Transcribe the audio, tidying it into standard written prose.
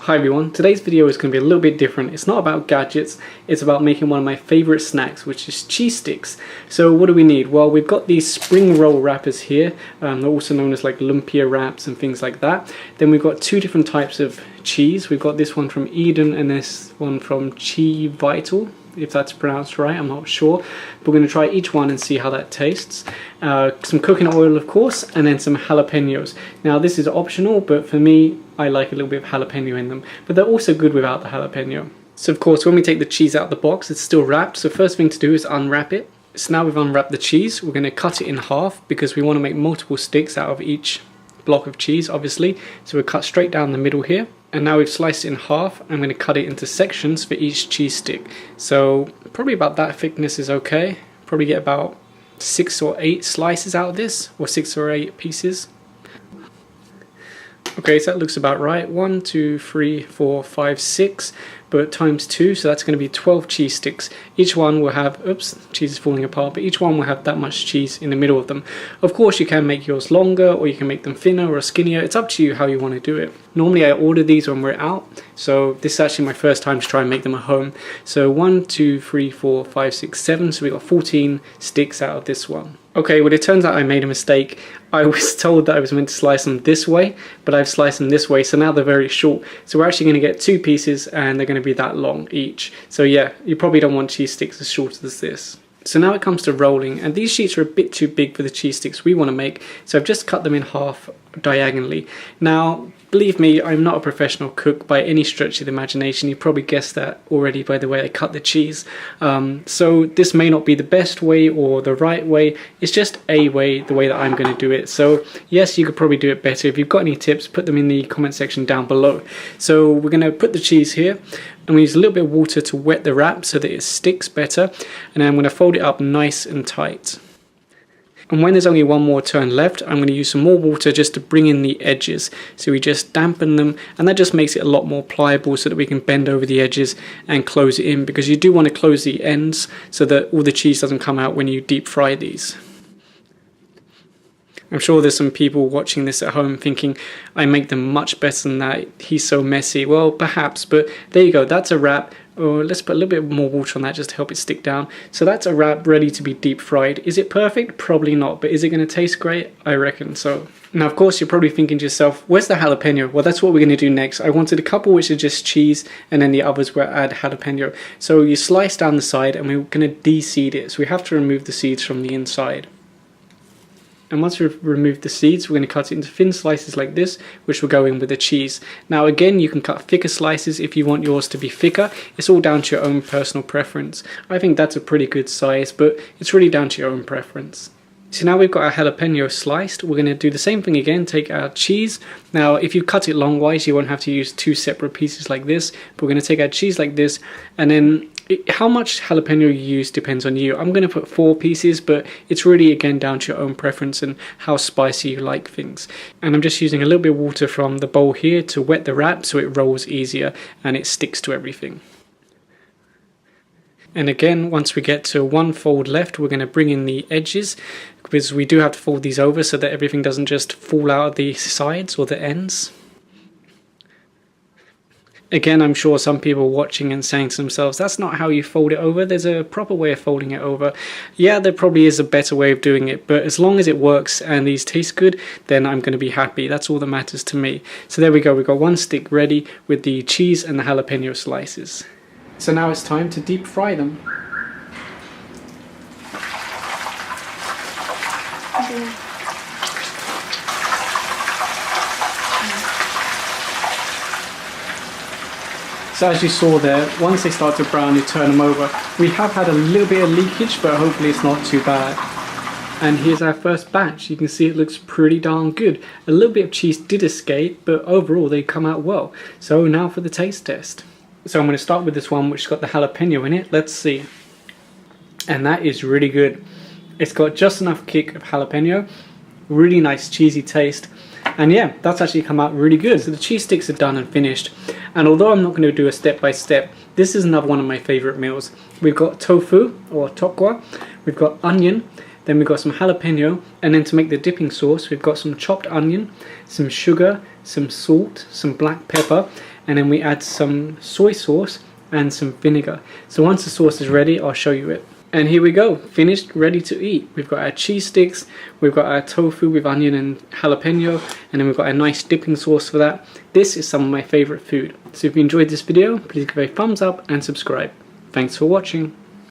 Hi everyone, today's video is going to be a little bit different. It's not about gadgets, it's about making one of my favorite snacks, which is cheese sticks. So what do we need? Well, we've got these spring roll wrappers here, they're also known as like lumpia wraps and things like that. Then we've got two different types of cheese. We've got this one from Eden and this one from Chi Vital, if that's pronounced right, I'm not sure. But we're going to try each one and see how that tastes. Some coconut oil, of course, and then some jalapenos. Now this is optional, but for me, I like a little bit of jalapeno in them. But they're also good without the jalapeno. So of course, when we take the cheese out of the box, it's still wrapped. So first thing to do is unwrap it. So now we've unwrapped the cheese, we're going to cut it in half because we want to make multiple sticks out of each block of cheese, obviously. So we'll cut straight down the middle here. And now we've sliced it in half. I'm going to cut it into sections for each cheese stick. So probably about that thickness is okay. Probably get about 6 or 8 slices out of this, or 6 or 8 pieces. Okay, so that looks about right. 1, 2, 3, 4, 5, 6, but times 2, so that's going to be 12 cheese sticks. Each one will have, oops, cheese is falling apart, but each one will have that much cheese in the middle of them. Of course, you can make yours longer, or you can make them thinner or skinnier. It's up to you how you want to do it. Normally I order these when we're out, so this is actually my first time to try and make them at home. So 1, 2, 3, 4, 5, 6, 7, so we got 14 sticks out of this one. Okay, well it turns out I made a mistake. I was told that I was meant to slice them this way, but I've sliced them this way, so now they're very short. So we're actually going to get 2 pieces and they're going to be that long each. So yeah, you probably don't want cheese sticks as short as this. So now it comes to rolling, and these sheets are a bit too big for the cheese sticks we want to make, so I've just cut them in half diagonally. Now, believe me, I'm not a professional cook by any stretch of the imagination. You probably guessed that already by the way I cut the cheese. So this may not be the best way or the right way. It's just a way, the way that I'm going to do it. So yes, you could probably do it better. If you've got any tips, put them in the comment section down below. So we're going to put the cheese here. I'm going to use a little bit of water to wet the wrap so that it sticks better. And then I'm going to fold it up nice and tight. And when there's only one more turn left, I'm going to use some more water just to bring in the edges. So we just dampen them, and that just makes it a lot more pliable so that we can bend over the edges and close it in, because you do want to close the ends so that all the cheese doesn't come out when you deep fry these. I'm sure there's some people watching this at home thinking, I make them much better than that, he's so messy. Well, perhaps, but there you go, that's a wrap. Or let's put a little bit more water on that just to help it stick down. So that's a wrap ready to be deep fried. Is it perfect? Probably not, but is it going to taste great? I reckon so. Now of course you're probably thinking to yourself, where's the jalapeno? Well, that's what we're going to do next. I wanted a couple which are just cheese, and then the others will add jalapeno. So you slice down the side and we're going to de-seed it. So we have to remove the seeds from the inside. And once we've removed the seeds, we're going to cut it into thin slices like this, which will go in with the cheese. Now again, you can cut thicker slices if you want yours to be thicker. It's all down to your own personal preference. I think that's a pretty good size, but it's really down to your own preference. So now we've got our jalapeno sliced, we're going to do the same thing again, take our cheese. Now if you cut it longwise, you won't have to use 2 separate pieces like this, but we're going to take our cheese like this, and then how much jalapeno you use depends on you. I'm going to put 4 pieces, but it's really again down to your own preference and how spicy you like things. And I'm just using a little bit of water from the bowl here to wet the wrap so it rolls easier and it sticks to everything. And again, once we get to 1 fold left, we're going to bring in the edges, because we do have to fold these over so that everything doesn't just fall out of the sides or the ends. Again, I'm sure some people are watching and saying to themselves, that's not how you fold it over, there's a proper way of folding it over. Yeah, there probably is a better way of doing it, but as long as it works and these taste good, then I'm going to be happy. That's all that matters to me. So there we go, we've got 1 stick ready with the cheese and the jalapeno slices. So now it's time to deep fry them. So as you saw there, once they start to brown, you turn them over. We have had a little bit of leakage, but hopefully it's not too bad. And here's our first batch. You can see it looks pretty darn good. A little bit of cheese did escape, but overall they come out well. So now for the taste test. So I'm going to start with this one which has got the jalapeno in it. Let's see. And that is really good. It's got just enough kick of jalapeno. Really nice cheesy taste. And yeah, that's actually come out really good. So the cheese sticks are done and finished. And although I'm not going to do a step-by-step, this is another one of my favorite meals. We've got tofu or tokwa, we've got onion, then we've got some jalapeno, and then to make the dipping sauce, we've got some chopped onion, some sugar, some salt, some black pepper, and then we add some soy sauce and some vinegar. So once the sauce is ready, I'll show you it. And here we go, finished, ready to eat. We've got our cheese sticks, we've got our tofu with onion and jalapeno, and then we've got a nice dipping sauce for that. This is some of my favorite food. So if you enjoyed this video, please give a thumbs up and subscribe. Thanks for watching.